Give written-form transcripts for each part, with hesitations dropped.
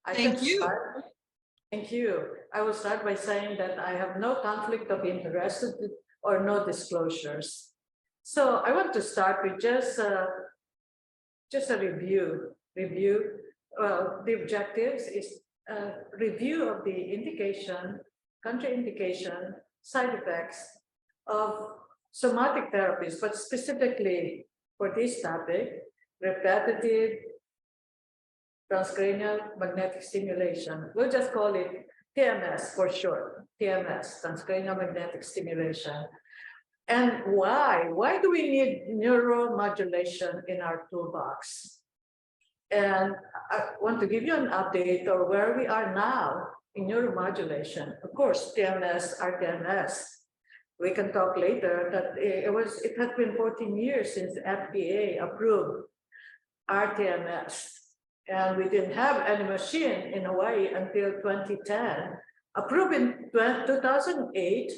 I Thank can you. start. Thank you. I will start by saying that I have no conflict of interest or no disclosures. So I want to start with just a review. The objectives is a review of the indication, contraindication, side effects of somatic therapies, but specifically for this topic, repetitive transcranial magnetic stimulation. We'll just call it TMS for short, TMS, transcranial magnetic stimulation. And why? Why do we need neuromodulation in our toolbox? And I want to give you an update of where we are now in neuromodulation. Of course, TMS, rTMS. We can talk later that it has been 14 years since FDA approved rTMS. And we didn't have any machine in Hawaii until 2010, approved in 2008,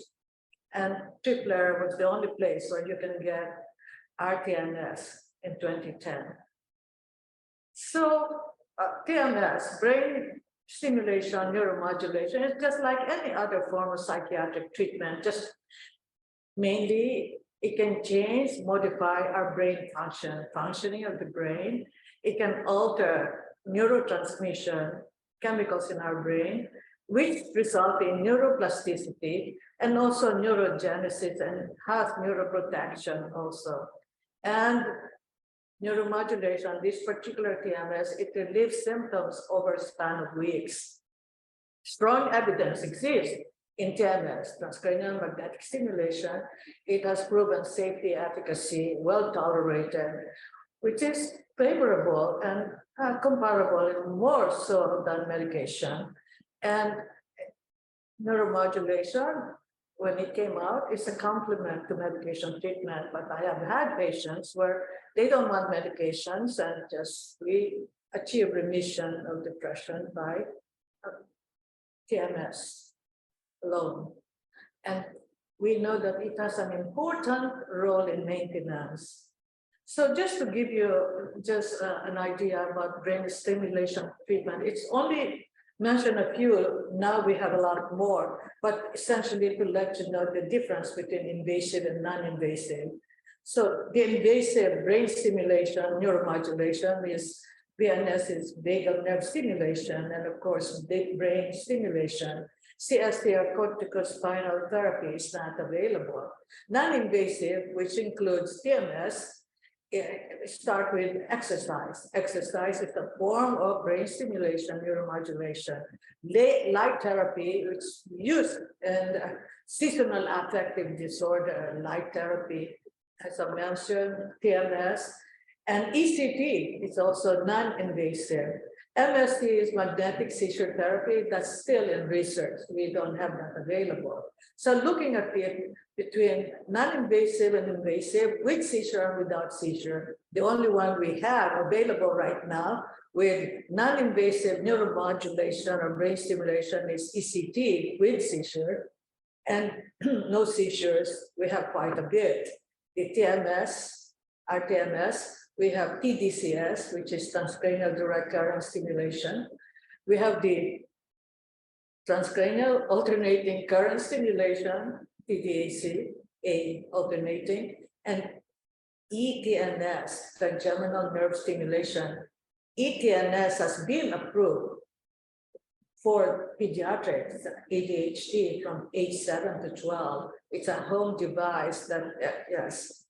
and Tripler was the only place where you can get rTMS in 2010. So TMS, brain stimulation, neuromodulation, is just like any other form of psychiatric treatment, just mainly it can change, modify our brain functioning of the brain. It can alter neurotransmission chemicals in our brain, which result in neuroplasticity and also neurogenesis and has neuroprotection also. And neuromodulation, this particular TMS, it relieves symptoms over a span of weeks. Strong evidence exists in TMS, transcranial magnetic stimulation. It has proven safety, efficacy, well tolerated, which is favorable and comparable and more so than medication. And neuromodulation, when it came out, is a complement to medication treatment. But I have had patients where they don't want medications and just we achieve remission of depression by TMS alone. And we know that it has an important role in maintenance. So just to give you just an idea about brain stimulation treatment, it's only mentioned a few, now we have a lot more, but essentially to let you know the difference between invasive and non-invasive. So the invasive brain stimulation, neuromodulation is VNS is vagal nerve stimulation, and of course, big brain stimulation. CST or corticospinal therapy is not available. Non-invasive, which includes TMS, start with exercise. Exercise is a form of brain stimulation, neuromodulation. Light therapy, which is used in seasonal affective disorder, light therapy, as I mentioned, TMS, and ECT is also non-invasive. MST is magnetic seizure therapy that's still in research. We don't have that available. So looking at it between non-invasive and invasive, with seizure and without seizure, the only one we have available right now with non-invasive neuromodulation or brain stimulation is ECT with seizure, and no seizures, we have quite a bit. The TMS, rTMS, we have TDCS, which is transcranial direct current stimulation. We have the transcranial alternating current stimulation, TDAC, alternating, and ETNS, trigeminal nerve stimulation. ETNS has been approved for pediatrics, ADHD from age 7 to 12. It's a home device that, yes,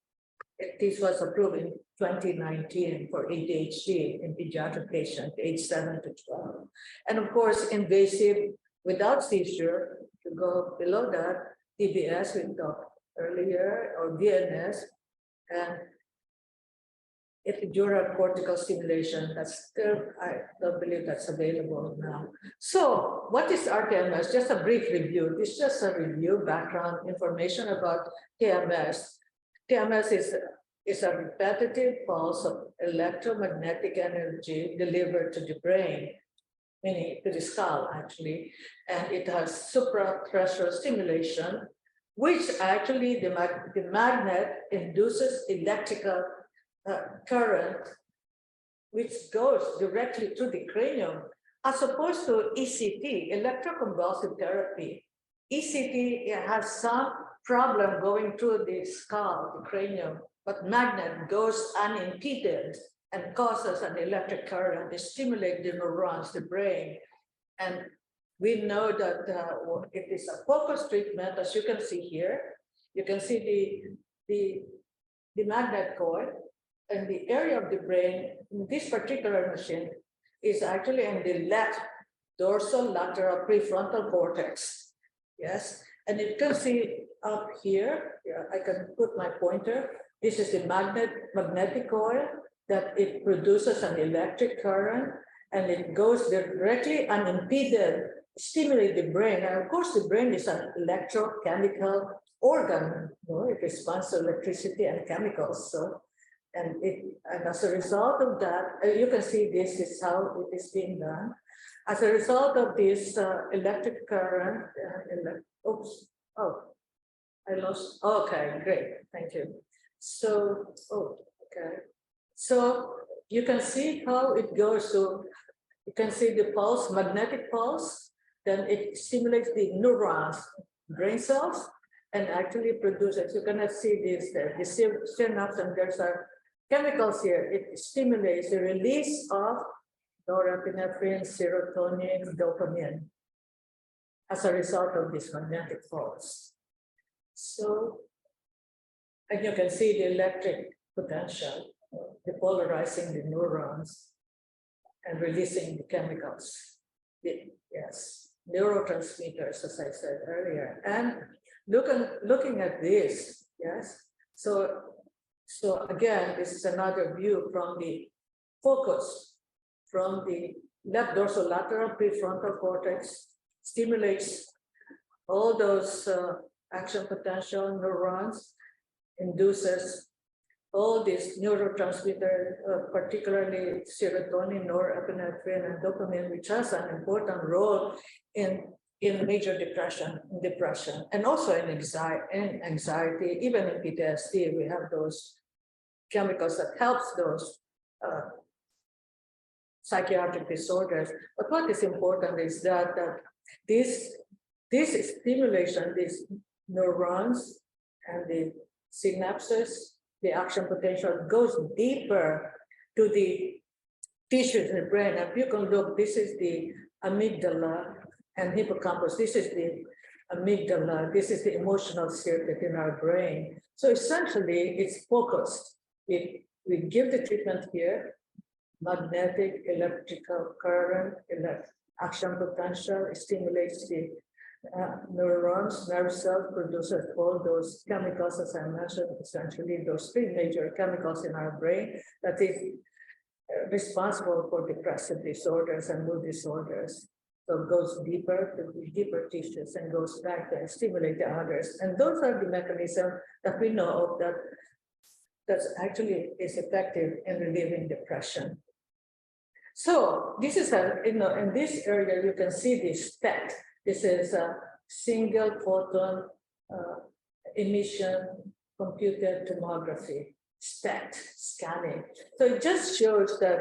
this was approved in 2019 for ADHD in pediatric patients, age 7 to 12. And of course, invasive without seizure, to go below that, TBS we talked earlier, or VNS, and epidural cortical stimulation, that's still, I don't believe that's available now. So what is rTMS? Just a brief review. This is just a review, background information about TMS. TMS is a repetitive pulse of electromagnetic energy delivered to the brain, meaning to the skull actually, and it has suprathreshold stimulation, which actually the magnet induces electrical current, which goes directly to the cranium, as opposed to ECT, electroconvulsive therapy. ECT has some problem going through the skull, the cranium, but magnet goes unimpeded and causes an electric current. They stimulate the neurons, the brain. And we know that it is a focused treatment, as you can see here. You can see the magnet coil, and the area of the brain in this particular machine is actually in the left dorsolateral prefrontal cortex. Yes, and you can see up here, I can put my pointer. This is the magnetic coil that it produces an electric current, and it goes directly unimpeded, stimulate the brain. And of course, the brain is an electrochemical organ. It responds to electricity and chemicals. So, and as a result of that, you can see this is how it is being done. As a result of this electric current, oops, oh, I lost. Okay, great, thank you. So, okay. So you can see how it goes to, you can see the pulse, magnetic pulse, then it stimulates the neurons, brain cells, and actually produces, you cannot see this there, the synapse, and there's a chemicals here. It stimulates the release of norepinephrine, serotonin, dopamine as a result of this magnetic pulse. So, and you can see the electric potential, depolarizing the neurons and releasing the chemicals. Yes, neurotransmitters, as I said earlier. And looking at this, yes. So again, this is another view from the focus, from the left dorsolateral prefrontal cortex, stimulates all those action potential neurons, induces all these neurotransmitters, particularly serotonin, norepinephrine, and dopamine, which has an important role in major depression, and also in anxiety, even in PTSD. We have those chemicals that helps those psychiatric disorders. But what is important is that this stimulation, these neurons and the synapses, the action potential goes deeper to the tissues in the brain. And you can look, this is the amygdala and hippocampus. This is the amygdala. This is the emotional circuit in our brain. So essentially, it's focused. We give the treatment here, magnetic, electrical current, action potential, it stimulates the neurons, nerve cells, produces all those chemicals, as I mentioned, essentially those three major chemicals in our brain that is responsible for depressive disorders and mood disorders. So it goes deeper to the deeper tissues and goes back and stimulate the others. And those are the mechanisms that we know of that actually is effective in relieving depression. So this is in this area, you can see this SPECT. This is a single photon emission computed tomography, SPECT scanning. So it just shows that,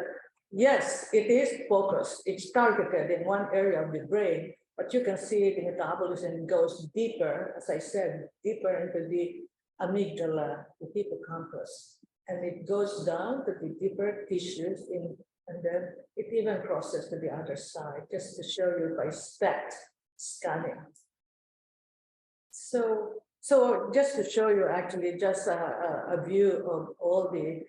yes, it is focused, it's targeted in one area of the brain, but you can see the metabolism goes deeper, as I said, deeper into the amygdala, the hippocampus, and it goes down to the deeper tissues and then it even crosses to the other side, just to show you by SPECT scanning. So just to show you actually just a view of all the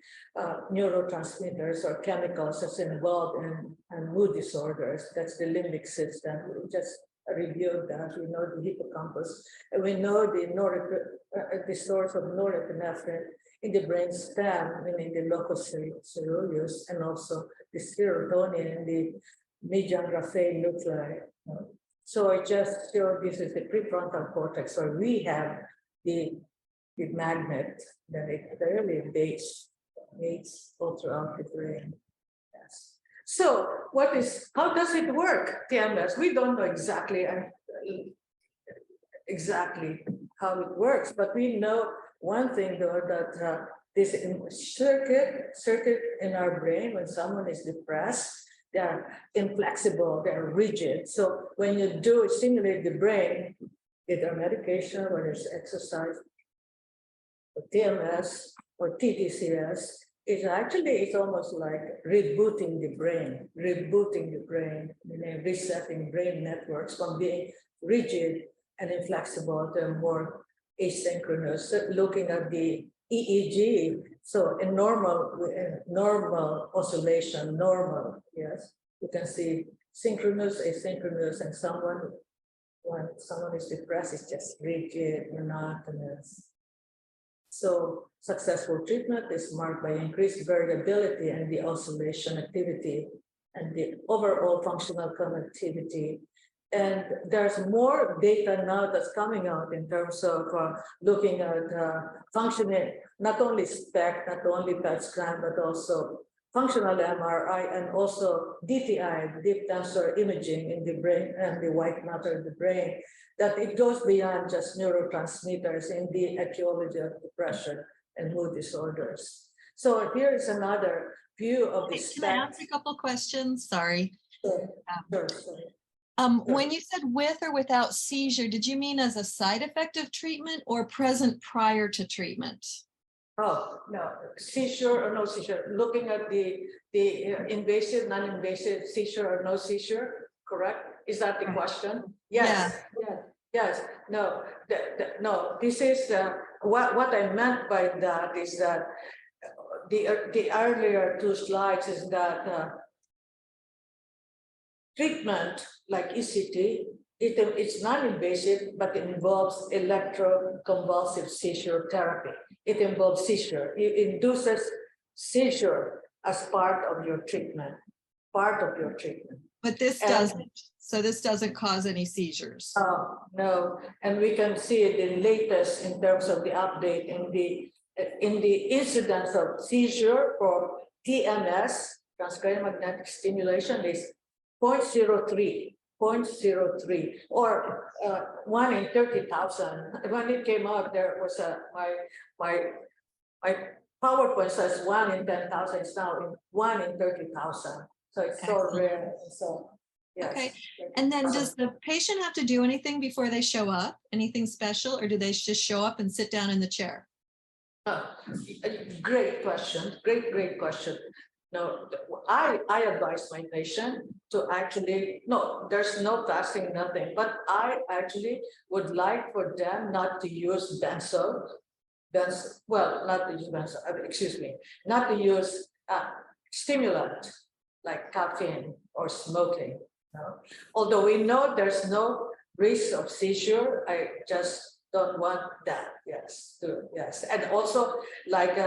neurotransmitters or chemicals that's involved in mood disorders. That's the limbic system. We just reviewed that. We know the hippocampus, and we know the source of norepinephrine in the brain stem, meaning the locus coeruleus, and also the serotonin in the median raphe nuclei. So I just showed this is the prefrontal cortex, where we have the magnet that it really mates all throughout the brain. Yes. So how does it work, TMS? We don't know exactly how it works, but we know one thing though, that this circuit in our brain, when someone is depressed, they're inflexible, they're rigid. So when you do stimulate the brain, either medication, whether it's exercise, or TMS, or TTCS, it's almost like rebooting the brain, meaning resetting brain networks from being rigid and inflexible to more asynchronous. Looking at the EEG, so in normal oscillation, yes, you can see synchronous, asynchronous, and when someone is depressed, it's just rigid, monotonous. So successful treatment is marked by increased variability and the oscillation activity and the overall functional connectivity. And there's more data now that's coming out in terms of looking at functioning, not only SPECT, not only PET scan, but also functional MRI and also DTI, deep tensor imaging in the brain and the white matter in the brain, that it goes beyond just neurotransmitters in the etiology of depression and mood disorders. So here is another view of the Can I ask a couple questions? Sorry. Sure. When you said with or without seizure, did you mean as a side effect of treatment or present prior to treatment? Oh, no, seizure or no seizure. Looking at the invasive, non-invasive seizure or no seizure, correct? Is that the question? Yes. Yeah. Yes. No. No. This is what I meant by that is that the earlier two slides is that treatment like ECT, it's non-invasive, but it involves electroconvulsive seizure therapy. It involves seizure. It induces seizure as part of your treatment. But this doesn't. So this doesn't cause any seizures. No, and we can see the latest in terms of the update in the incidence of seizure for TMS, transcranial magnetic stimulation, is 0.03, or 1 in 30,000. When it came out, there was my PowerPoint says 1 in 10,000. It's now 1 in 30,000. So it's so rare. So yes. Okay. And then does the patient have to do anything before they show up? Anything special, or do they just show up and sit down in the chair? Great question. Great question. No, I advise my patient to actually, no, there's no fasting, nothing, but I actually would like for them not to use not to use stimulant like caffeine or smoking. No? Although we know there's no risk of seizure, I just don't want that. Yes, and also like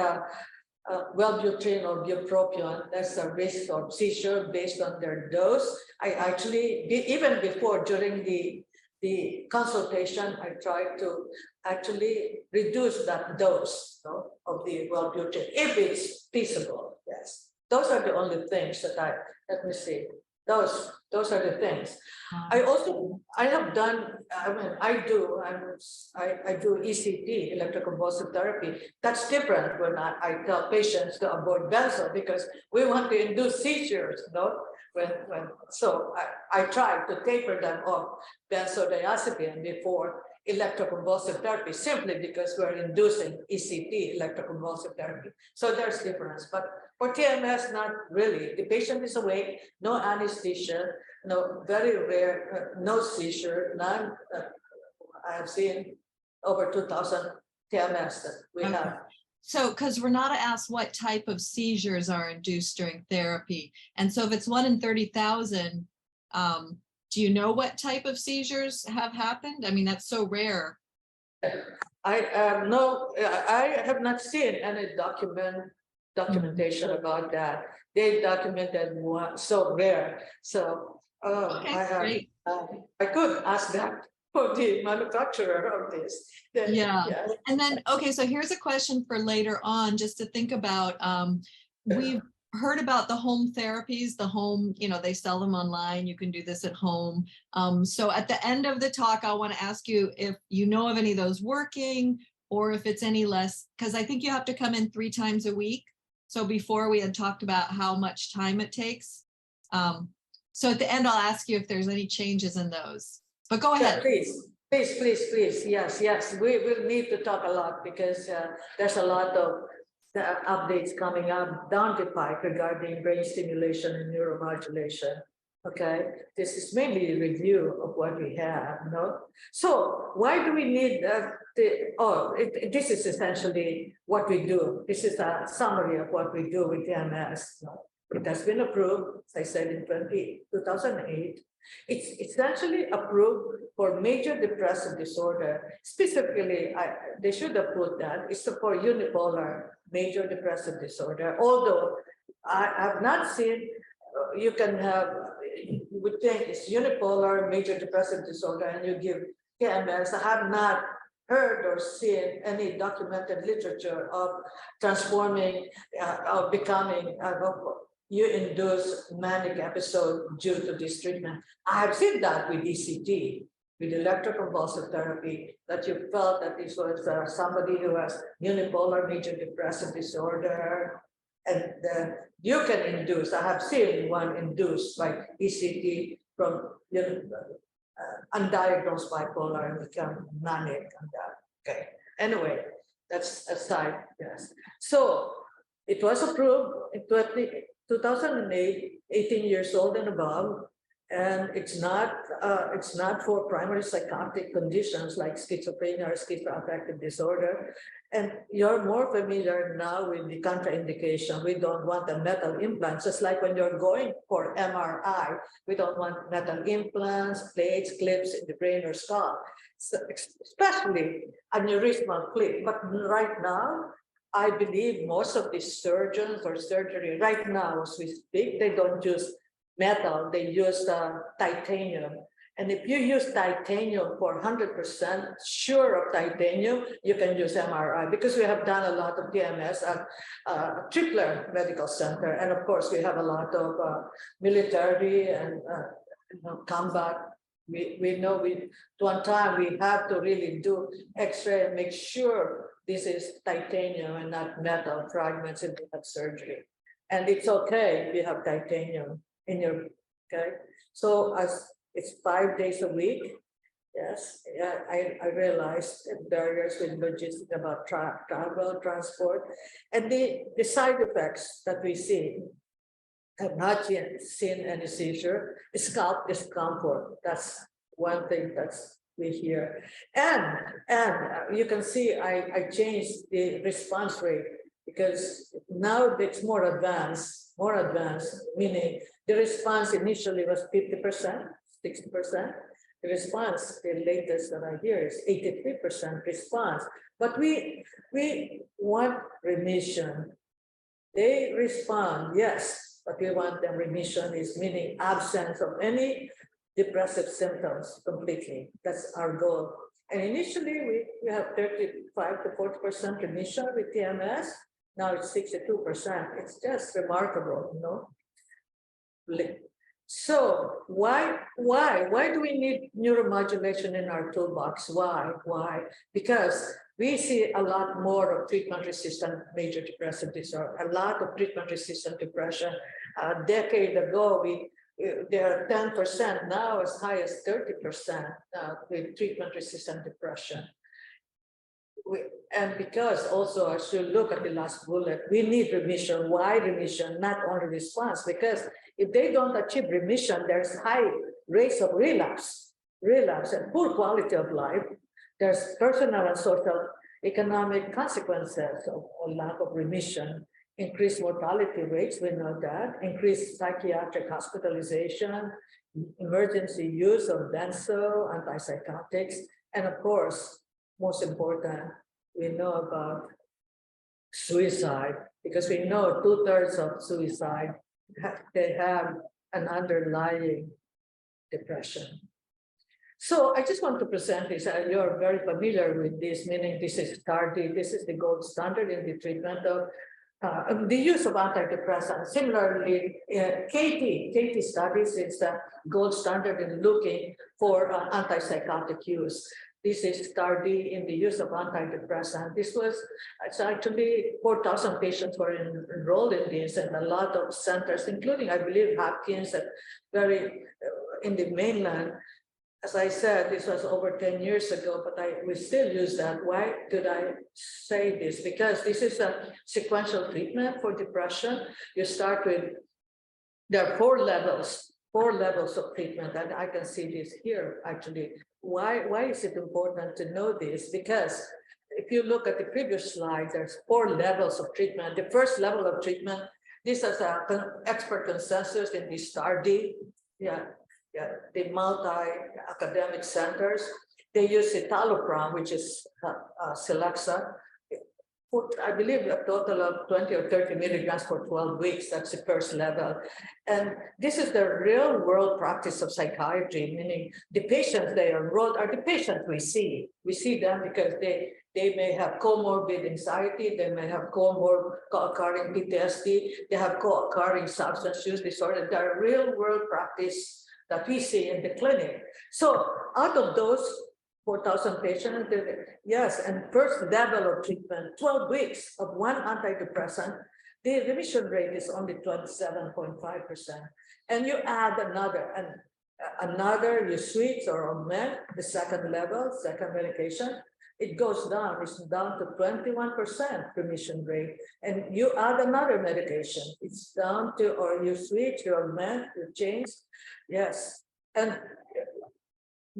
Wellbutrin or bupropion, that's a risk of seizure based on their dose. I actually, even before, during the consultation, I tried to actually reduce that dose of the Wellbutrin, if it's feasible. Yes, those are the only things that let me see. Those are the things. I do ECT, electroconvulsive therapy. That's different when I tell patients to avoid benzo because we want to induce seizures, so I try to taper them off benzodiazepine before electroconvulsive therapy, simply because we're inducing ECT, electroconvulsive therapy. So there's difference, but for TMS, not really. The patient is awake, no anesthesia, no, very rare, no seizure, none. I have seen over 2,000 TMS that we have. So, because Renata asked what type of seizures are induced during therapy. And so if it's 1 in 30,000, do you know what type of seizures have happened? I mean, that's so rare. I have not seen any documentation about that. They documented one so rare. So Great. I could ask that for the manufacturer of this. Yeah. And then, okay, so here's a question for later on, just to think about. We've heard about the home therapies, they sell them online. You can do this at home. So at the end of the talk, I want to ask you if you know of any of those working, or if it's any less, because I think you have to come in 3 times a week. So before we had talked about how much time it takes. So at the end, I'll ask you if there's any changes in those, but go Yeah, ahead. please. Yes. We will need to talk a lot because there's a lot of updates coming up down the pipe regarding brain stimulation and neuromodulation. Okay, this is mainly a review of what we have, no? So why do we need this is essentially what we do. This is a summary of what we do with TMS. It has been approved, as I said, in 2008. It's essentially approved for major depressive disorder. Specifically, they should have put that. It's for unipolar major depressive disorder. Although I have not seen, you can have, you would think it's unipolar major depressive disorder and you give TMS. I have not heard or seen any documented literature of transforming, of becoming, you induce manic episode due to this treatment. I have seen that with ECT, with electroconvulsive therapy, that you felt that this was somebody who has unipolar major depressive disorder, and you can induce. I have seen one induced by ECT from undiagnosed bipolar and become manic and that. Okay. Anyway, that's aside. Yes. So it was approved in 2008, 18 years old and above, and it's not for primary psychotic conditions like schizophrenia or schizoaffective disorder. And you're more familiar now with the contraindication. We don't want a metal implant, just like when you're going for MRI, we don't want metal implants, plates, clips in the brain or skull, so especially aneurysmal clip. But right now, I believe most of the surgeons or surgery right now, as we speak, they don't use metal, they use titanium. And if you use titanium for 100% sure of titanium, you can use MRI, because we have done a lot of TMS at Tripler Medical Center. And of course, we have a lot of military and combat. We know to one time we have to really do X-ray and make sure this is titanium and not metal fragments in that surgery. And it's okay if you have titanium in your, okay? So as it's 5 days a week, yes, yeah, I realized barriers with logistics about travel, transport, and the side effects that we see. Have not yet seen any seizure. Scalp discomfort. That's one thing that's we hear. And you can see I changed the response rate because now it's more advanced, meaning the response initially was 50%, 60%. The response, the latest that I hear is 83% response. But we want remission. They respond, yes. But we want them remission is meaning absence of any depressive symptoms completely. That's our goal. And initially we have 35 to 40% remission with TMS. Now it's 62%. It's just remarkable, you know. So why do we need neuromodulation in our toolbox? Why? Because we see a lot more of treatment-resistant major depressive disorder, a lot of treatment-resistant depression. A decade ago, there are 10%, now as high as 30% with treatment-resistant depression. And because also, as you look at the last bullet, we need remission. Why remission? Not only response, because if they don't achieve remission, there's high rates of relapse and poor quality of life. There's personal and social economic consequences of lack of remission, increased mortality rates, we know that, increased psychiatric hospitalization, emergency use of benzo, antipsychotics, and of course, most important, we know about suicide, because we know 2/3 of suicide, they have an underlying depression. So I just want to present this. You're very familiar with this, meaning this is tardy. This is the gold standard in the treatment of the use of antidepressants. Similarly, KT studies is the gold standard in looking for antipsychotic use. This is tardy in the use of antidepressant. It's actually 4,000 patients were enrolled in this, and a lot of centers, including, I believe, Hopkins and in the mainland. As I said, this was over 10 years ago, but we still use that. Why did I say this? Because this is a sequential treatment for depression. You start with, there are four levels of treatment, and I can see this here actually. Why is it important to know this? Because if you look at the previous slide, there's 4 levels of treatment. The first level of treatment, this is an expert consensus in the STAR-D, the multi-academic centers. They use citalopram, which is Celexa. I believe a total of 20 or 30 milligrams for 12 weeks. That's the first level. And this is the real world practice of psychiatry, meaning the patients they enrolled are the patients we see. We see them because they may have comorbid anxiety, they may have co-occurring PTSD, they have co-occurring substance use disorder. They're real world practice that we see in the clinic. So out of those 4,000 patients, yes, and first level of treatment, 12 weeks of one antidepressant, the remission rate is only 27.5%. And you add another, you switch or augment the second level, second medication, it goes down, it's down to 21% remission rate. And you add another medication, it's down to, or you switch, you augment, you change, yes. And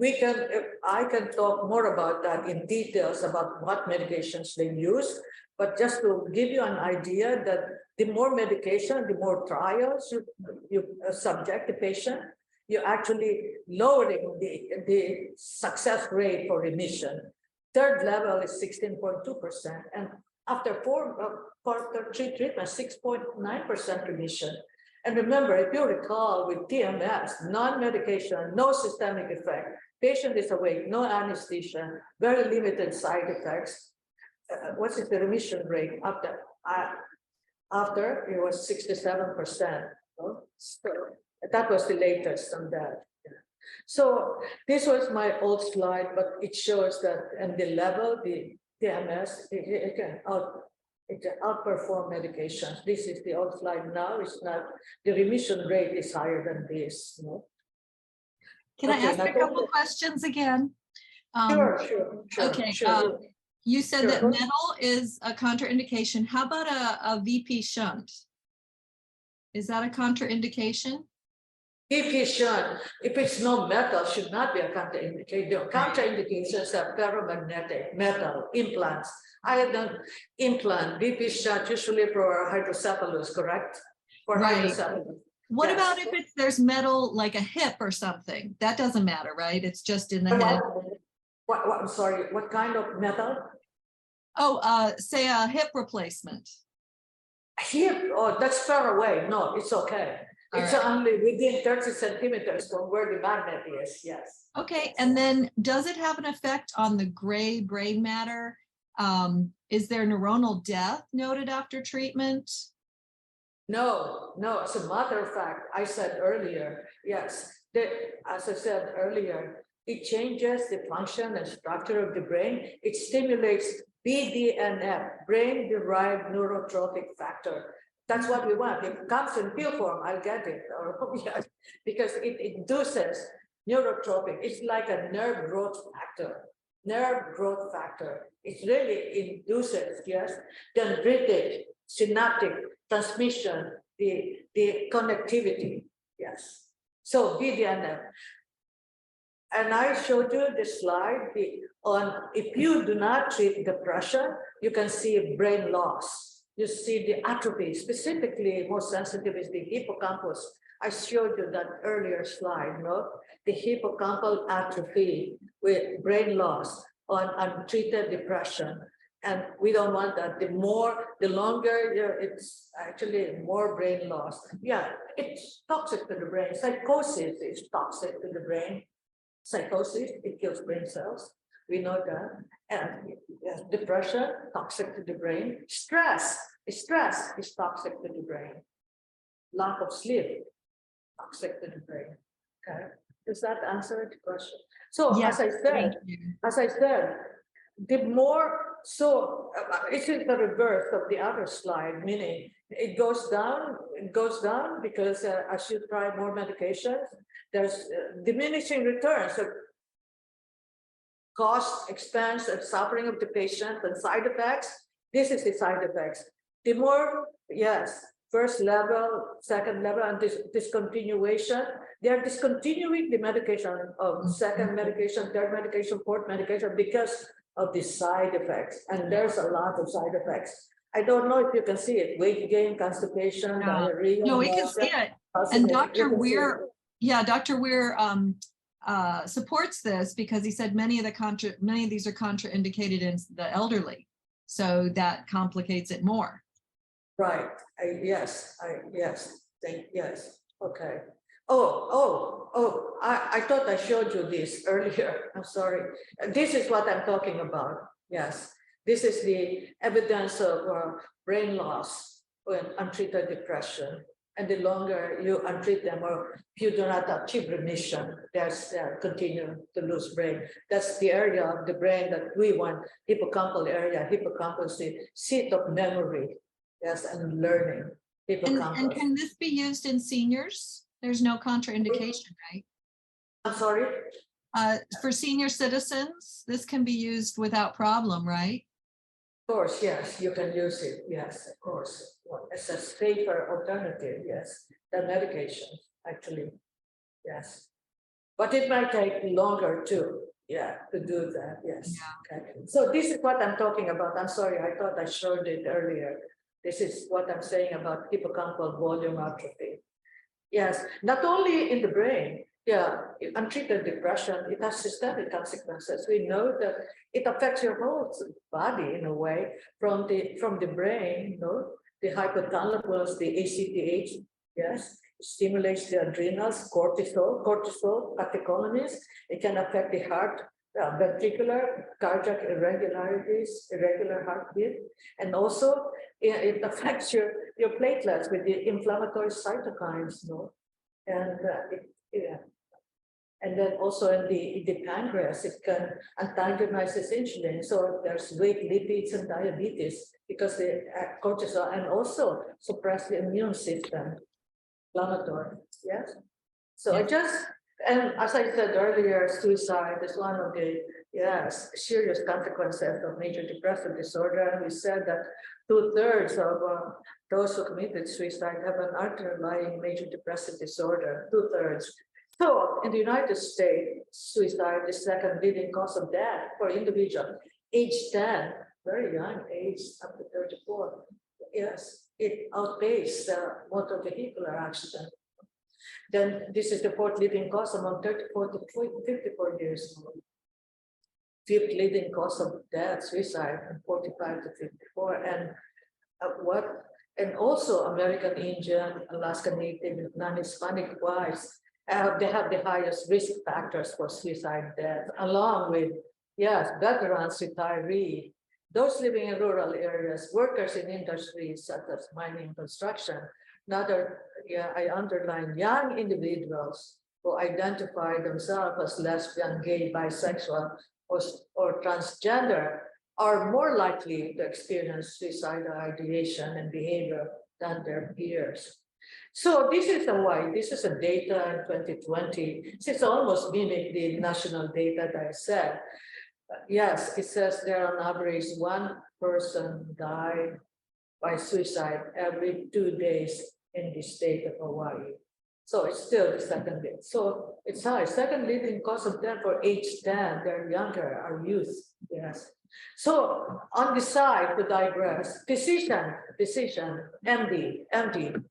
I can talk more about that in details about what medications they use, but just to give you an idea that the more medication, the more trials you subject the patient, you're actually lowering the success rate for remission. Third level is 16.2%, and after three treatments, 6.9% remission. And remember, if you recall, with TMS, non-medication, no systemic effect, patient is awake, no anesthesia, very limited side effects. What is the remission rate after? After it was 67%. So that was the latest on that. So this was my old slide, but it shows that and the level, the TMS, it can outperform medications. This is the old slide now. It's not, the remission rate is higher than this. No? Can I ask a couple questions again? Sure. Okay. Sure. You said that metal is a contraindication. How about a VP shunt? Is that a contraindication? VP shunt, if it's no metal, should not be a contraindication. The contraindications are ferromagnetic, metal, implants. I have done implant, VP shunt, usually for hydrocephalus, correct? For hydrocephalus. What about if there's metal like a hip or something? That doesn't matter, right? It's just in the head. I'm sorry, what kind of metal? Oh, say a hip replacement. Hip, oh, that's far away. No, it's okay. It's only within 30 centimeters from where the magnet is, yes. Okay, and then does it have an effect on the gray brain matter? Is there neuronal death noted after treatment? No. As a matter of fact, I said earlier, yes, as I said earlier, it changes the function and structure of the brain. It stimulates BDNF, brain-derived neurotrophic factor. That's what we want. If it comes in pill form, I'll get it, because it induces neurotrophic. It's like a nerve growth factor. It really induces, yes, dendritic, synaptic transmission, the connectivity, yes. So BDNF. And I showed you the slide on if you do not treat depression, you can see brain loss. You see the atrophy, specifically most sensitive is the hippocampus. I showed you that earlier slide, no? The hippocampal atrophy with brain loss on untreated depression. And we don't want that. The longer, it's actually more brain loss. Yeah, it's toxic to the brain. Psychosis is toxic to the brain. Psychosis, it kills brain cells. We know that. And yes, depression, toxic to the brain. Stress is toxic to the brain. Lack of sleep, toxic to the brain. Okay. Does that answer the question? So Yeah, as I thank said, you. the more, so it's in the reverse of the other slide, meaning it goes down because as you try more medications, there's diminishing returns of cost, expense, and suffering of the patient and side effects. This is the side effects. The more, yes, first level, second level, and discontinuation. They are discontinuing the medication of second medication, third medication, fourth medication because of the side effects. And there's a lot of side effects. I don't know if you can see it: weight gain, constipation, diarrhea. No, we can see it. And Dr. Weir, yeah, Dr. Weir supports this because he said many of these are contraindicated in the elderly. So that complicates it more. Right. Yes. Okay. I thought I showed you this earlier. I'm sorry. This is what I'm talking about. Yes. This is the evidence of brain loss when untreated depression. And the longer you untreat them or you do not achieve remission, there's continue to lose brain. That's the area of the brain that we want, hippocampal area. Hippocampus, the seat of memory. Yes, and learning. And can this be used in seniors? There's no contraindication, right? I'm sorry? For senior citizens, this can be used without problem, right? Of course, yes, you can use it. Yes, of course. Well, it's a safer alternative, yes. The medication, actually, yes. But it might take longer too, to do that, yes. Yeah. Okay. So this is what I'm talking about. I'm sorry, I thought I showed it earlier. This is what I'm saying about hippocampal volume atrophy. Yes, not only in the brain, untreated depression, it has systemic consequences. We know that it affects your whole body in a way, from the brain, the hypothalamus, the ACTH, yes, stimulates the adrenals, cortisol, catecholamines. It can affect the heart, ventricular, cardiac irregularities, irregular heartbeat, and also it affects your platelets with the inflammatory cytokines, and and then also in the pancreas, it can antagonize insulin. So there's weight, lipids, and diabetes because the cortisol, and also suppress the immune system, inflammatory. Yes. So and as I said earlier, suicide is one of the serious consequences of major depressive disorder. And we said that 2/3 of those who committed suicide have an underlying major depressive disorder. 2/3. So in the United States, suicide is the second leading cause of death for individuals age 10, very young age, up to 34. Yes, it outpaced motor vehicular accident. Then this is the fourth leading cause among 34 to 54 years old. Fifth leading cause of death, suicide, from 45 to 54. And and also American Indian, Alaska Native, non-Hispanic wives, they have the highest risk factors for suicide death, along with, veterans, retirees, those living in rural areas, workers in industries such as mining and construction. Another, I underline, young individuals who identify themselves as lesbian, gay, bisexual, or transgender are more likely to experience suicidal ideation and behavior than their peers. So this is why this is a data in 2020. It's almost mimic the national data that I said. Yes, it says there on average 1 person died by suicide every 2 days in the state of Hawaii. So it's still the second lead. So it's high. Second leading cause of death for age 10, they're younger, our youth. Yes. So on the side, to digress, physician, MD.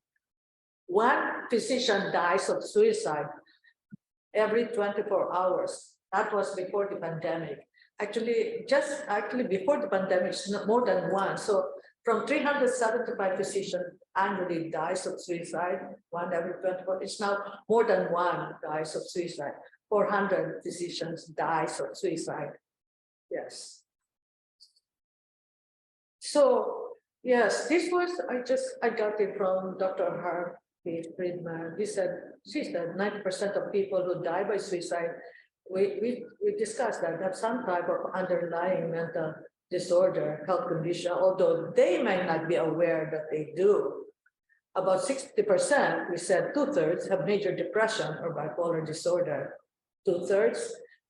One physician dies of suicide every 24 hours. That was before the pandemic. Actually, before the pandemic, it's more than one. So from 375 physicians annually dies of suicide, one every 24, it's now more than one dies of suicide. 400 physicians dies of suicide. Yes. So yes, this was, I got it from Dr. Harvey Friedman. She said 90% of people who die by suicide we discussed that have some type of underlying mental disorder, health condition, although they might not be aware that they do. About 60%, we said 2/3 have major depression or bipolar disorder. 2/3,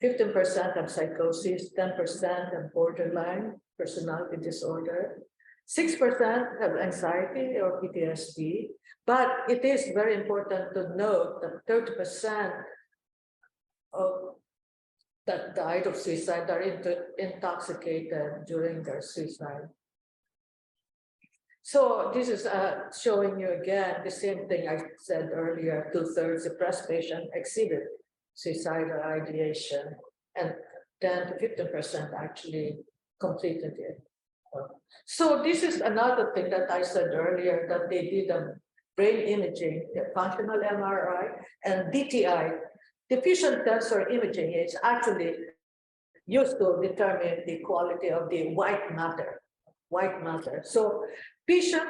15% have psychosis, 10% have borderline personality disorder, 6% have anxiety or PTSD. But it is very important to note that 30% of that died of suicide are intoxicated during their suicide. So this is showing you again the same thing I said earlier. 2/3 depressed patient exceeded suicidal ideation, and 10 to 15% actually completed it. So this is another thing that I said earlier, that they did a brain imaging, the functional MRI and DTI. Diffusion tensor imaging is actually used to determine the quality of the white matter. So patient,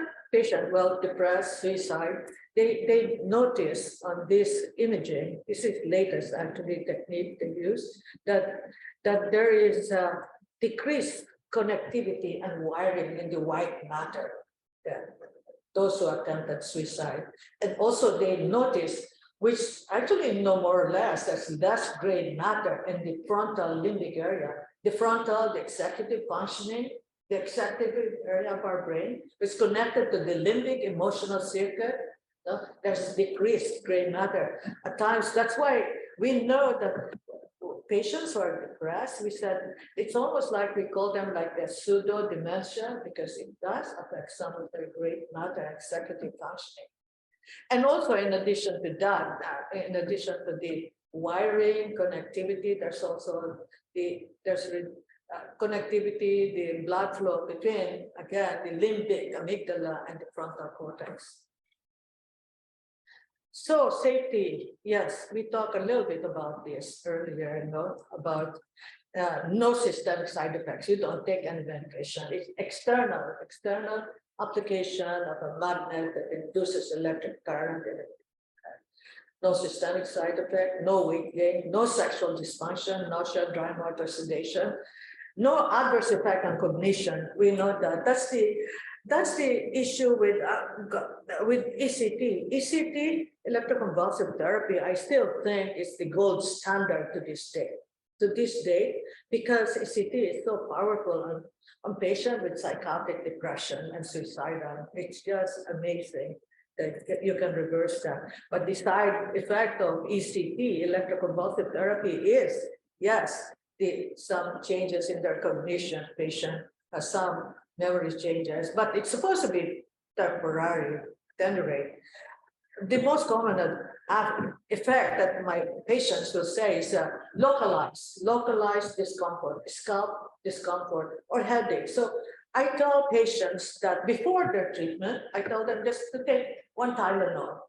well, depressed, suicide, they notice on this imaging, this is latest actually technique they use, that there is a decreased connectivity and wiring in the white matter, that those who attempted suicide. And also they notice, which actually no more or less, there's less gray matter in the frontal limbic area. The frontal, the executive functioning, the executive area of our brain is connected to the limbic emotional circuit. There's decreased gray matter. At times, that's why we know that patients who are depressed, we said it's almost like we call them like a pseudo dementia, because it does affect some of their gray matter executive functioning. And also, in addition to that, in addition to the wiring connectivity, there's also connectivity, the blood flow between, again, the limbic amygdala and the frontal cortex. So safety, yes, we talked a little bit about this earlier, about no systemic side effects. You don't take any medication. It's external application of a magnet that induces electric current. No systemic side effect, no weight gain, no sexual dysfunction, nausea, dry mouth, or sedation. No adverse effect on cognition. We know that. That's the issue with ECT. ECT, electroconvulsive therapy, I still think is the gold standard to this day, because ECT is so powerful on patients with psychotic depression and suicidal. It's just amazing that you can reverse that. But the side effect of ECT, electroconvulsive therapy, is, yes, some changes in their cognition. Patient has some memory changes, but it's supposed to be temporary at any rate. The most common effect that my patients will say is localized discomfort, scalp discomfort, or headache. So I tell patients that before their treatment, I tell them just to take one Tylenol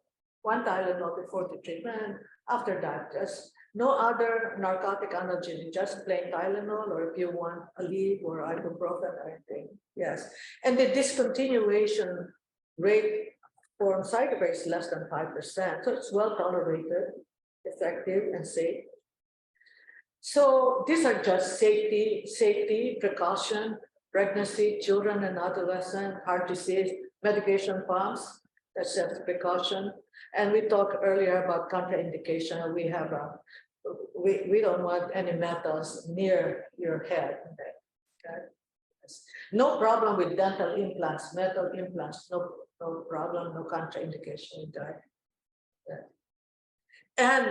before the treatment, and after that, just no other narcotic analgesic, just plain Tylenol, or if you want Aleve or ibuprofen, I think, yes. And the discontinuation rate for side effects is less than 5%, so it's well tolerated, effective, and safe. So these are just safety, precaution, pregnancy, children and adolescent, heart disease, medication pumps, that's just precaution. And we talked earlier about contraindication. We have we don't want any metals near your head. Okay? No problem with dental implants, metal implants, no problem, no contraindication with that. Yeah. And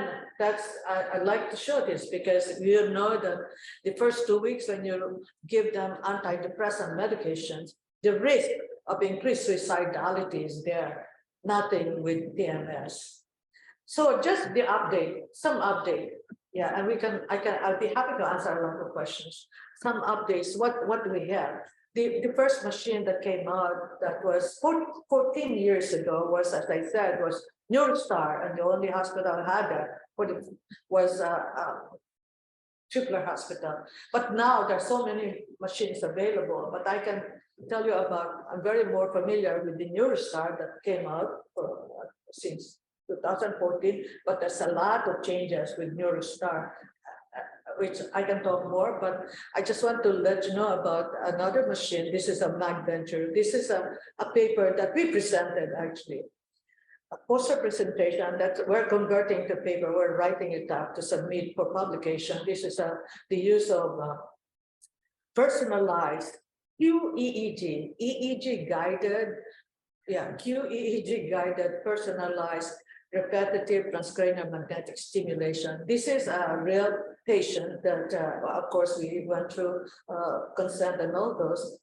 I'd like to show this, because you know that the first 2 weeks when you give them antidepressant medications, the risk of increased suicidality is there. Nothing with TMS. So just the update, some update. Yeah, and I'll be happy to answer a lot of questions. Some updates, what do we have? The first machine that came out that was 14 years ago was, as I said, was Neurostar, and the only hospital had that was Tripler Hospital. But now there's so many machines available, but I can tell you about, I'm very more familiar with the Neurostar that came out since 2014, but there's a lot of changes with Neurostar. which I can talk more, but I just want to let you know about another machine. This is a MagVenture. This is a paper that we presented actually. A poster presentation that we're converting to paper, we're writing it up to submit for publication. This is the use of personalized QEEG, EEG guided, QEEG guided personalized repetitive transcranial magnetic stimulation. This is a real patient that, of course, we went through consent and all those.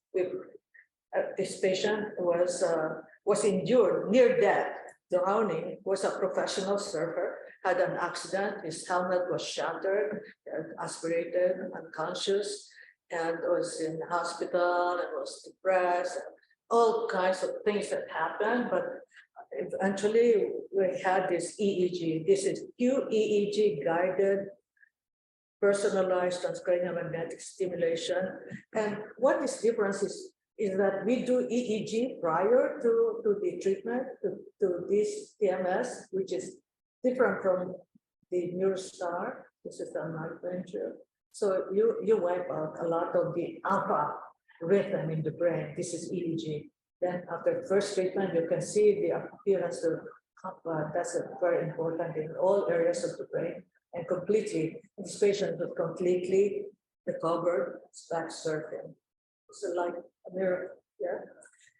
This patient was injured, near death, drowning, was a professional surfer, had an accident, his helmet was shattered, aspirated, unconscious, and was in the hospital and was depressed, all kinds of things that happened, but eventually we had this EEG. This is QEEG guided personalized transcranial magnetic stimulation. And what is difference is that we do EEG prior to the treatment, to this TMS, which is different from the NeuroStar. This is a MagVenture. So you wipe out a lot of the alpha rhythm in the brain. This is EEG. Then after first treatment, you can see the appearance of alpha. That's very important in all areas of the brain, and completely, this patient was completely recovered, back surfing. So like a miracle,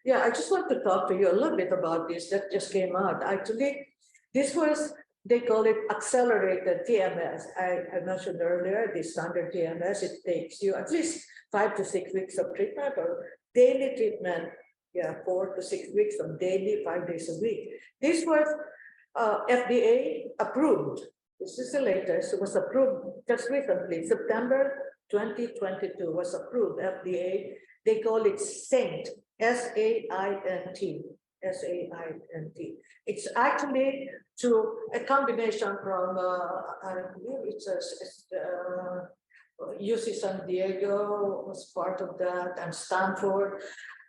yeah. I just want to talk to you a little bit about this that just came out. Actually, this was, they call it accelerated TMS. I mentioned earlier, the standard TMS, it takes you at least 5 to 6 weeks of treatment or daily treatment. 4 to 6 weeks of daily, 5 days a week. This was FDA approved. This is the latest. It was approved just recently, September 2022 was approved, FDA. They call it SAINT, S-A-I-N-T, S-A-I-N-T. It's actually to a combination from, I believe it's UC San Diego was part of that, and Stanford.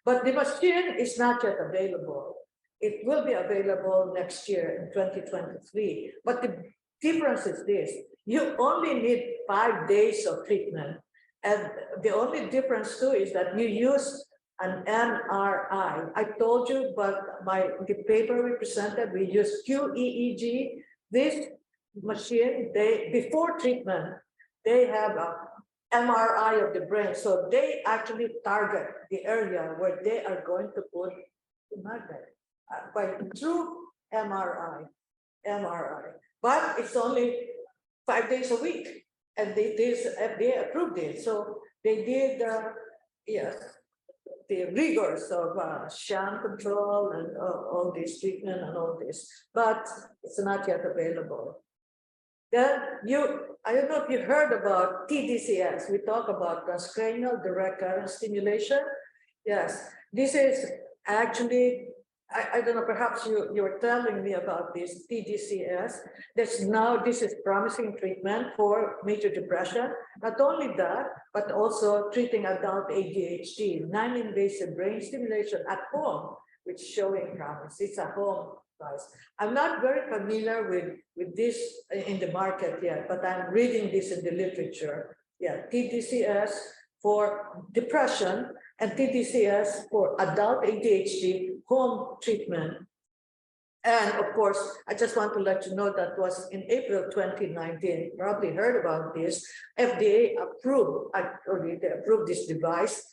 But the machine is not yet available. It will be available next year in 2023. But the difference is this: you only need 5 days of treatment. And the only difference too is that you use an MRI. I told you, but the paper we presented, we use QEEG. This machine, before treatment, they have a MRI of the brain. So they actually target the area where they are going to put the magnet by through MRI. But it's only 5 days a week, and they approved it. So they did, the rigors of sham control and all this treatment and all this, but it's not yet available. Then I don't know if you heard about TDCS. We talk about transcranial direct current stimulation. Yes, this is actually, I don't know, perhaps you were telling me about this TDCS. This is promising treatment for major depression. Not only that, but also treating adult ADHD, non-invasive brain stimulation at home, which is showing promise. It's a home device. I'm not very familiar with this in the market yet, but I'm reading this in the literature. Yeah, TDCS for depression and TDCS for adult ADHD home treatment. And of course, I just want to let you know that was in April 2019. You probably heard about this. FDA approved, actually, they approved this device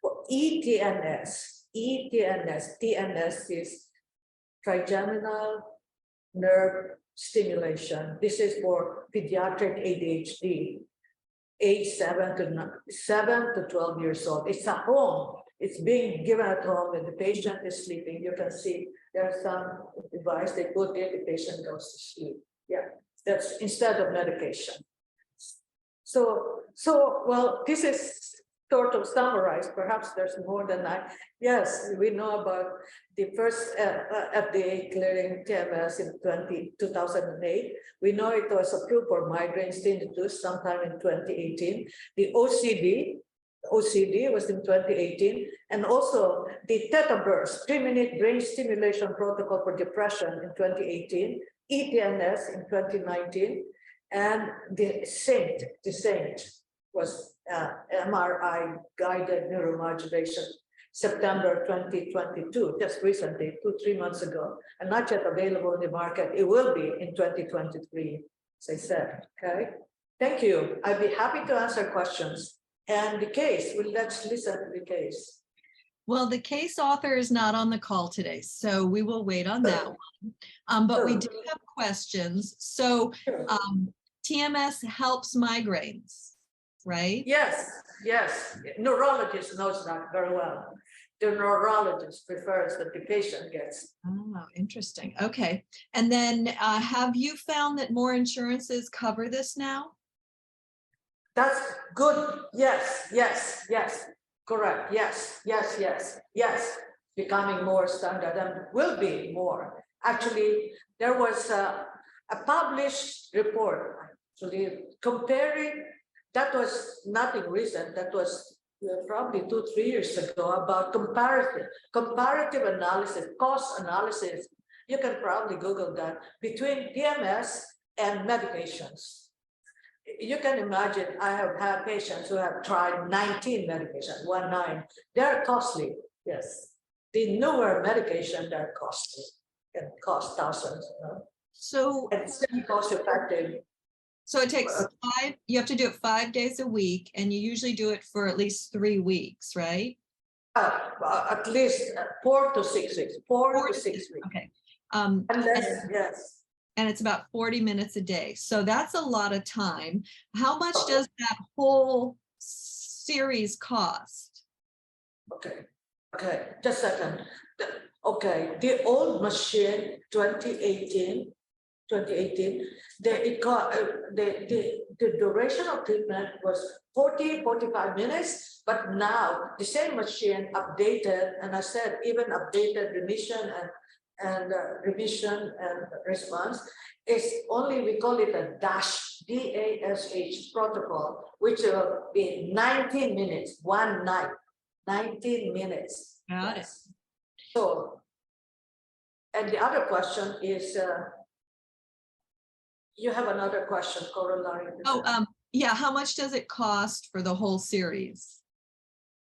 for ETNS. TNS is trigeminal nerve stimulation. This is for pediatric ADHD, age 7 to 12 years old. It's at home. It's being given at home and the patient is sleeping. You can see there's some device they put in, the patient goes to sleep. Yeah, that's instead of medication. So well, this is sort of summarized. Perhaps there's more than that. Yes, we know about the first FDA clearing TMS in 2008. We know it was approved for migraines tinnitus sometime in 2018. The OCD was in 2018, and also the Theta Burst 3-minute brain stimulation protocol for depression in 2018, ETNS in 2019, And the Saint was MRI guided neuromodulation, September 2022, just recently, 2-3 months ago, and not yet available in the market. It will be in 2023, as I said. Okay, thank you. I'd be happy to answer questions. And the case, well, let's listen to the case. Well, the case author is not on the call today, so we will wait on that one. But we do have questions. So TMS helps migraines, right? Yes, yes. Neurologist knows that very well. The neurologist prefers that the patient gets. Oh, interesting. Okay. And then have you found that more insurances cover this now? That's good. Yes, yes, yes. Correct. Yes, yes, yes, yes. Becoming more standard and will be more. Actually, there was a published report actually comparing, that was nothing recent, that was probably 2-3 years ago, about comparative analysis, cost analysis. You can probably Google that, between TMS and medications. You can imagine, I have had patients who have tried 19 medications, 19. They're costly, yes. The newer medication, they're costly, and cost thousands. You know? So and it's still cost effective. So it takes you have to do it 5 days a week, and you usually do it for at least 3 weeks, right? At least 4 to 6 weeks, 4 to 6 weeks. Okay. Yes. And it's about 40 minutes a day. So that's a lot of time. How much does that whole series cost? Okay, just a second. Okay, the old machine, 2018, the duration of treatment was 40-45 minutes, but now the same machine updated, and I said even updated remission and response is only, we call it a DASH protocol, which will be 19 minutes, one night, 19 minutes. Got it. So, and the other question is, you have another question, corollary. Yeah, how much does it cost for the whole series?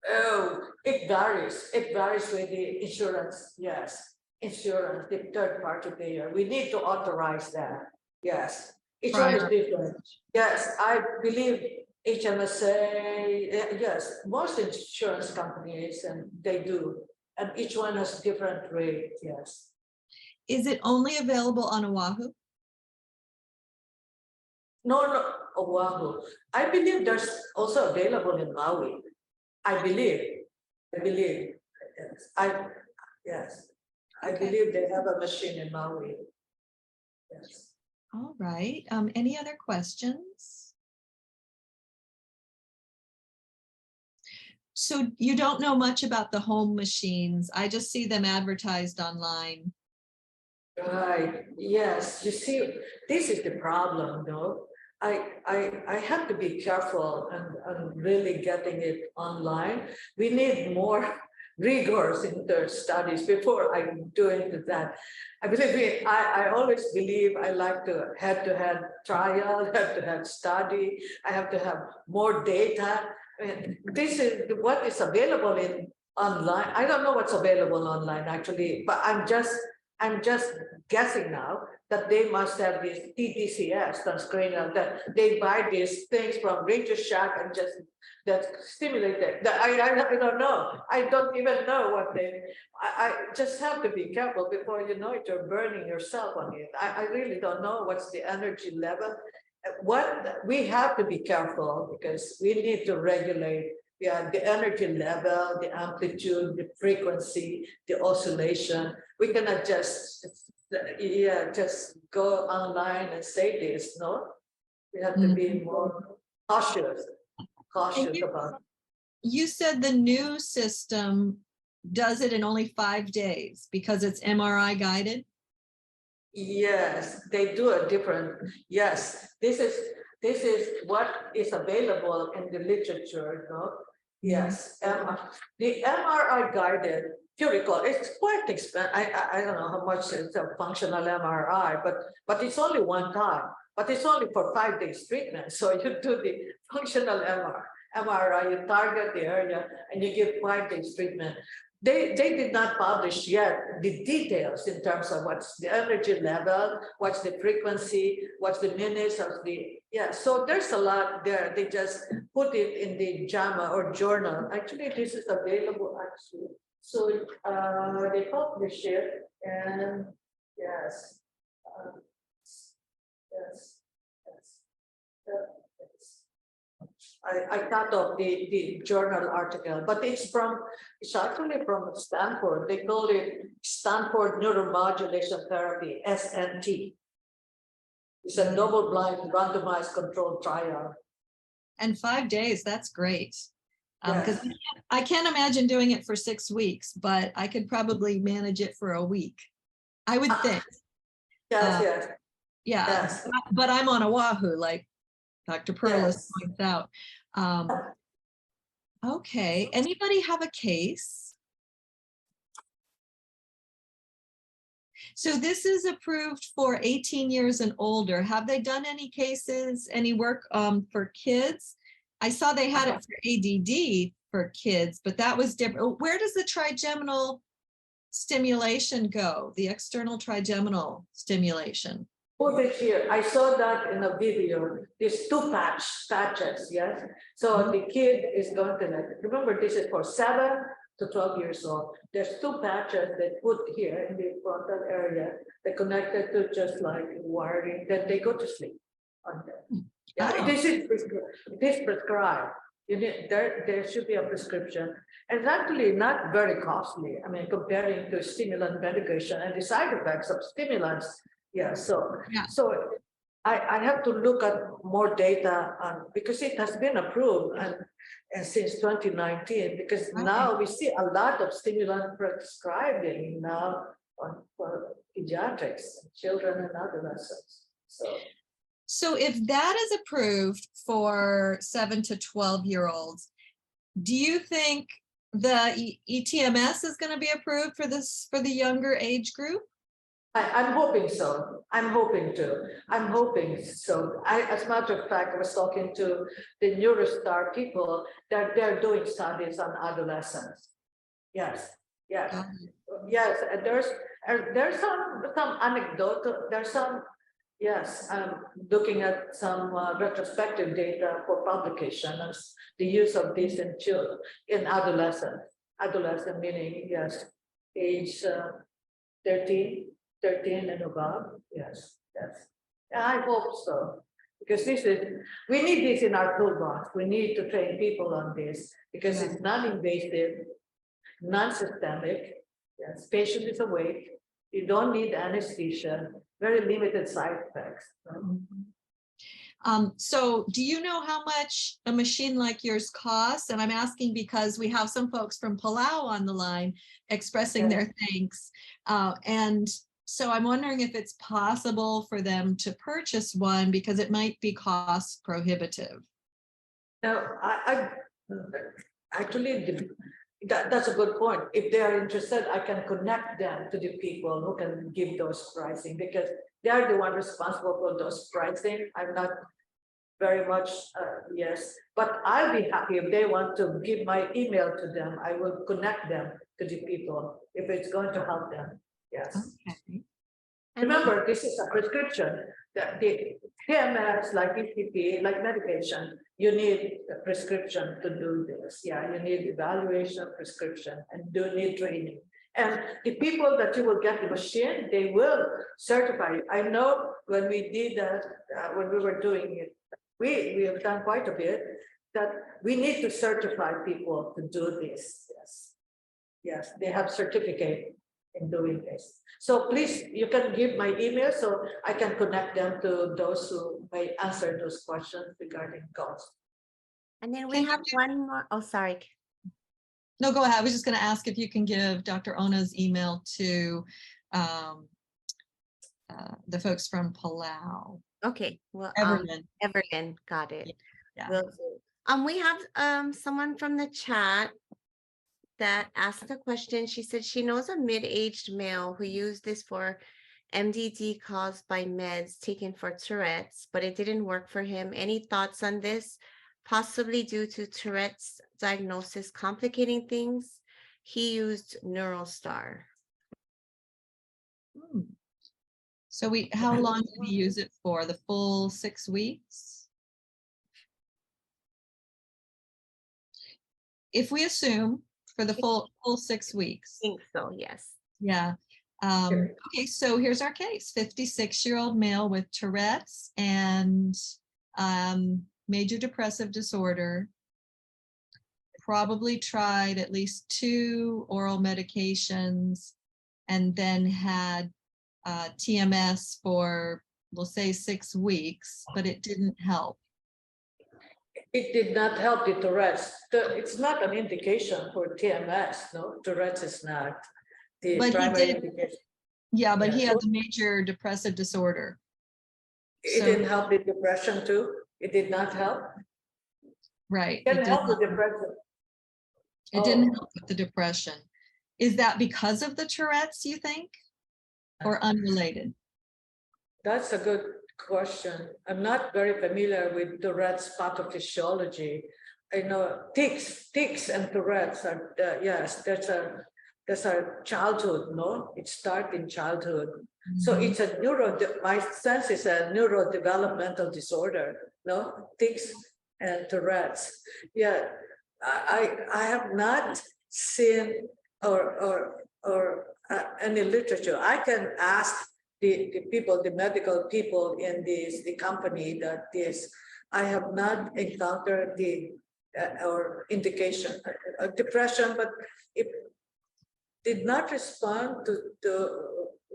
Oh, it varies. It varies with the insurance. Yes. Insurance, the third party payer. We need to authorize that. Yes. Each one is different. Yes, I believe HMSA, yes, most insurance companies, and they do. And each one has different rate, yes. Is it only available on Oahu? No, Oahu. I believe there's also available in Maui. I believe. Yes. I believe they have a machine in Maui. Yes. All right. Any other questions? So you don't know much about the home machines. I just see them advertised online. Right. Yes. You see, this is the problem, though. I have to be careful and really getting it online. We need more rigors in their studies before I do into that. I believe I always believe I like to head-to-head trial, head-to-head study. I have to have more data. I mean, this is what is available in online. I don't know what's available online actually, but I'm just guessing now that they must have this TDCS, transcranial, that they buy these things from Radio Shack and just that stimulate it. I don't know. I don't even know what they. I just have to be careful before you know it. You're burning yourself on it. I really don't know what's the energy level. What we have to be careful because we need to regulate. Yeah, the energy level, the amplitude, the frequency, the oscillation. We cannot just go online and say this. No, we have to be more cautious about it. You said the new system does it in only 5 days because it's MRI guided? Yes, they do a different. Yes, this is what is available in the literature. No? Yes, the MRI guided if you recall, it's quite expensive. I don't know how much it's a functional MRI, but it's only one time. But it's only for 5 days treatment. So you do the functional MRI, you target the area, and you give 5 days treatment. They did not publish yet the details in terms of what's the energy level, what's the frequency, what's the minutes of the, yeah. So there's a lot there. They just put it in the JAMA or journal. Actually, this is available actually. So they publish it, and yes, yes, yes. I thought of the journal article, but it's actually from Stanford. They call it Stanford Neuromodulation Therapy, SNT. It's a double-blind randomized controlled trial. And 5 days, that's great. Because Yes. I can't imagine doing it for 6 weeks, but I could probably manage it for a week. I would think. Yes, yes, Yeah, yes. but I'm on Oahu, like Dr. Perlis Yes. points out. Okay, anybody have a case? So this is approved for 18 years and older. Have they done any cases, any work for kids? I saw they had it for ADD for kids, but that was different. Where does the trigeminal stimulation go? The external trigeminal stimulation? Put it here. I saw that in a video. These two patches, yes. So the kid is going to remember this is for 7 to 12 years old. There's two patches they put here in the frontal area. They're connected to just like wiring. Then they go to sleep on them. Yeah, Oh. this is prescribed. You need there should be a prescription. And it's actually not very costly. I mean, comparing to stimulant medication and the side effects of stimulants. Yeah, so I have to look at more data on because it has been approved and since 2019, because now we see a lot of stimulant prescribing now for pediatrics, children and adolescents. So if that is approved for 7 to 12-year-olds, do you think the ETMS is going to be approved for the younger age group? I'm hoping so. I'm hoping so. As a matter of fact, I was talking to the Neurostar people that they're doing studies on adolescents. Yes, yes, yes. And there's some anecdotal. There's some. Yes, I'm looking at some retrospective data for publication as the use of this in children in adolescent. Adolescent meaning yes, age 13 and above. Yes, yes. Yeah, I hope so. Because we need this in our toolbox. We need to train people on this because it's non-invasive, non-systemic. Yes, patient is awake. You don't need anesthesia, very limited side effects. So do you know how much a machine like yours costs? And I'm asking because we have some folks from Palau on the line expressing their thanks. And so I'm wondering if it's possible for them to purchase one because it might be cost prohibitive. Now, actually, that's a good point. If they are interested, I can connect them to the people who can give those pricing because they are the one responsible for those pricing. I'm not very much, yes, but I'll be happy if they want to give my email to them. I will connect them to the people if it's going to help them. Yes. Okay. Remember, this is a prescription. The TMS, like EPP, like medication, you need a prescription to do this. Yeah, you need evaluation, prescription, and do need training. And the people that you will get the machine, they will certify you. I know when we did that, when we were doing it, we have done quite a bit, that we need to certify people to do this. Yes, yes, they have certificate in doing this. So please, you can give my email so I can connect them to those who may answer those questions regarding cost. And then we have one more. Oh, sorry. No, go ahead. I was just going to ask if you can give Dr. Ono's email to the folks from Palau. Okay. Well, Everlyn, got it. Yeah. We have someone from the chat that asked a question. She said she knows a mid-aged male who used this for MDD caused by meds taken for Tourette's, but it didn't work for him. Any thoughts on this? Possibly due to Tourette's diagnosis complicating things. He used Neurostar. So how long did we use it for? The full 6 weeks? If we assume for the full 6 weeks. I think so, yes. Yeah. Okay, so here's our case. 56-year-old male with Tourette's and major depressive disorder. Probably tried at least 2 oral medications and then had TMS for, we'll say 6 weeks, but it didn't help. It did not help the Tourette's. It's not an indication for TMS, no? Tourette's is not the But he primary did- indication. Yeah, but Yeah. he had the major depressive disorder. It So- didn't help the depression too? It did not help? Right. It can It help the didn't, depression. it didn't Oh. help with the depression. Is that because of the Tourette's, you think? Or unrelated? That's a good question. I'm not very familiar with Tourette's pathophysiology. I know tics and Tourette's are, yes, that's a childhood, no? It starts in childhood. So Mhm. it's my sense is a neurodevelopmental disorder, no? Tics and Tourette's. Yeah, I have not seen or any literature. I can ask the people, the medical people in the company that this, I have not encountered the or indication of depression, but it did not respond to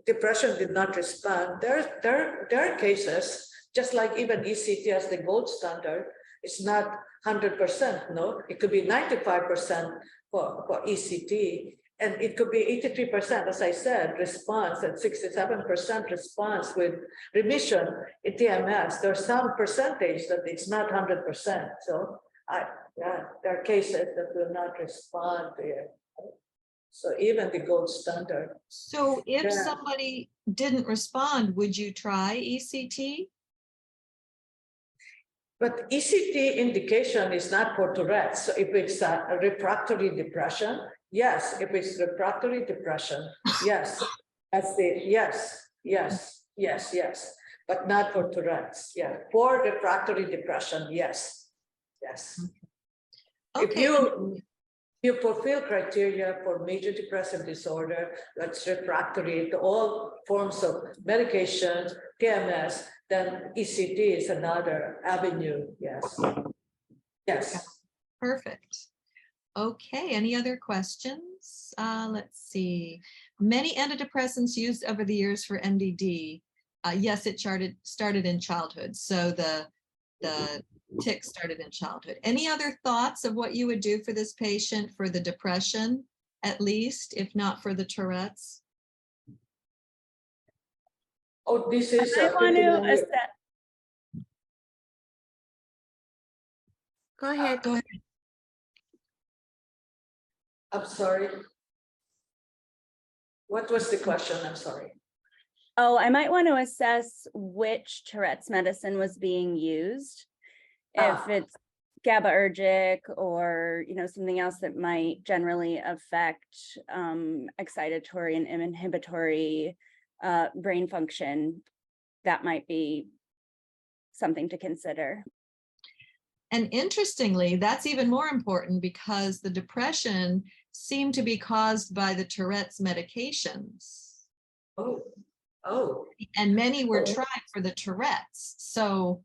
depression. Did not respond. There are cases, just like even ECT as the gold standard. It's not 100%. No, it could be 95% for ECT. And it could be 83%, as I said, response, and 67% response with remission in TMS. There's some percentage that it's not 100%. So there are cases that will not respond to it. So even the gold standard. So if Yeah. somebody didn't respond, would you try ECT? But ECT indication is not for Tourette's. So if it's a refractory depression, yes. If it's refractory depression, yes. That's the yes. But not for Tourette's. Yeah. For refractory depression, yes. If Okay. you fulfill criteria for major depressive disorder, that's refractory to all forms of medications, TMS, then ECT is another avenue. Yes. Perfect. Okay, any other questions? Let's see. Many antidepressants used over the years for MDD. Yes, it started in childhood. So the tick started in childhood. Any other thoughts of what you would do for this patient for the depression, at least, if not for the Tourette's? Oh, this is. I want to assess. Go ahead. Go ahead. I'm sorry. What was the question? I'm sorry. Oh, I might want to assess which Tourette's medicine was being used. If it's GABAergic or, something else that might generally affect excitatory and inhibitory brain function, that might be something to consider. And interestingly, that's even more important because the depression seemed to be caused by the Tourette's medications. Oh. And many were tried for the Tourette's. So,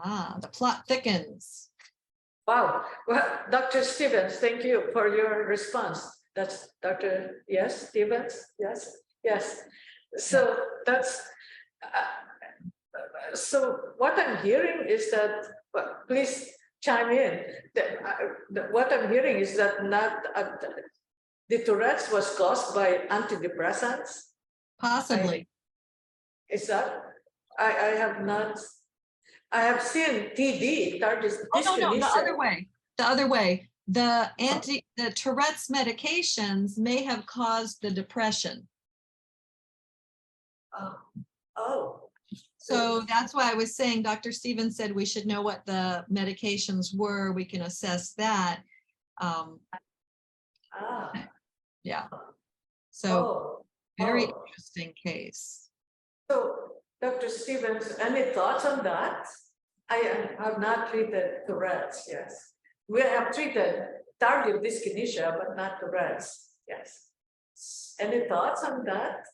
the plot thickens. Wow. Well, Dr. Stevens, thank you for your response. That's Dr. Yes, Stevens. Yes. So that's. So what I'm hearing is that, please chime in. What I'm hearing is that the Tourette's was caused by antidepressants. Possibly. Is that? I have not. I have seen TD, tardive Oh, no, the dyskinesia. other way. the Tourette's medications may have caused the depression. Oh, So that's why I was saying, Dr. Stevens said we should know what the medications were. We can assess that. ah, Yeah. So oh, very oh. interesting case. So, Dr. Stevens, any thoughts on that? I have not treated Tourette's, yes. We have treated tardive dyskinesia, but not Tourette's, yes. Any thoughts on that?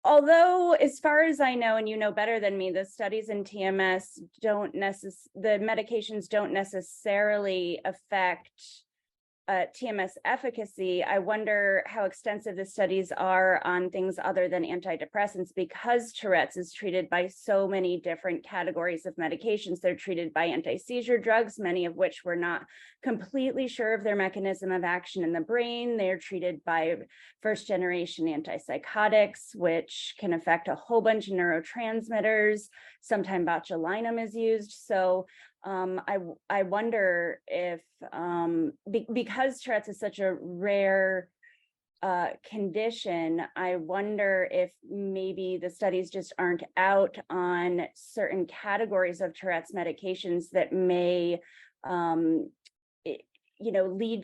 Although, as far as I know, and you know better than me, the studies in TMS the medications don't necessarily affect TMS efficacy. I wonder how extensive the studies are on things other than antidepressants, because Tourette's is treated by so many different categories of medications. They're treated by anti-seizure drugs, many of which we're not completely sure of their mechanism of action in the brain. They're treated by first-generation antipsychotics, which can affect a whole bunch of neurotransmitters. Sometimes botulinum is used. So I wonder if because Tourette's is such a rare condition, I wonder if maybe the studies just aren't out on certain categories of Tourette's medications that may lead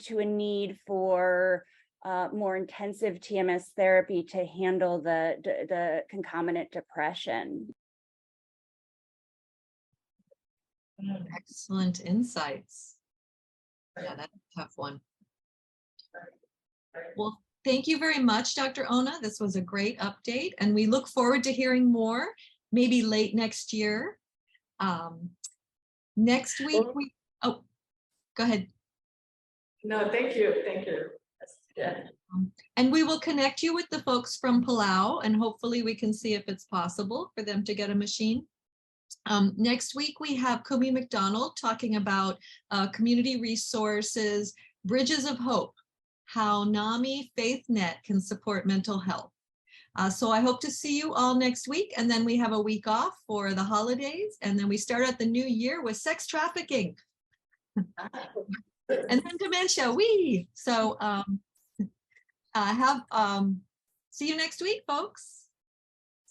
to a need for more intensive TMS therapy to handle the concomitant depression. Excellent insights. Yeah, that's a tough one. Well, thank you very much, Dr. Ono. This was a great update, and we look forward to hearing more, maybe late next year. Next week, go ahead. No, thank you, Yeah. And we will connect you with the folks from Palau, and hopefully we can see if it's possible for them to get a machine. Next week, we have Kumi McDonald talking about community resources, Bridges of Hope, how NAMI FaithNet can support mental health. So I hope to see you all next week, and then we have a week off for the holidays, and then we start out the new year with sex trafficking. And then dementia, So see you next week, folks.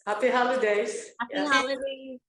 Happy holidays. Happy Yes. holidays.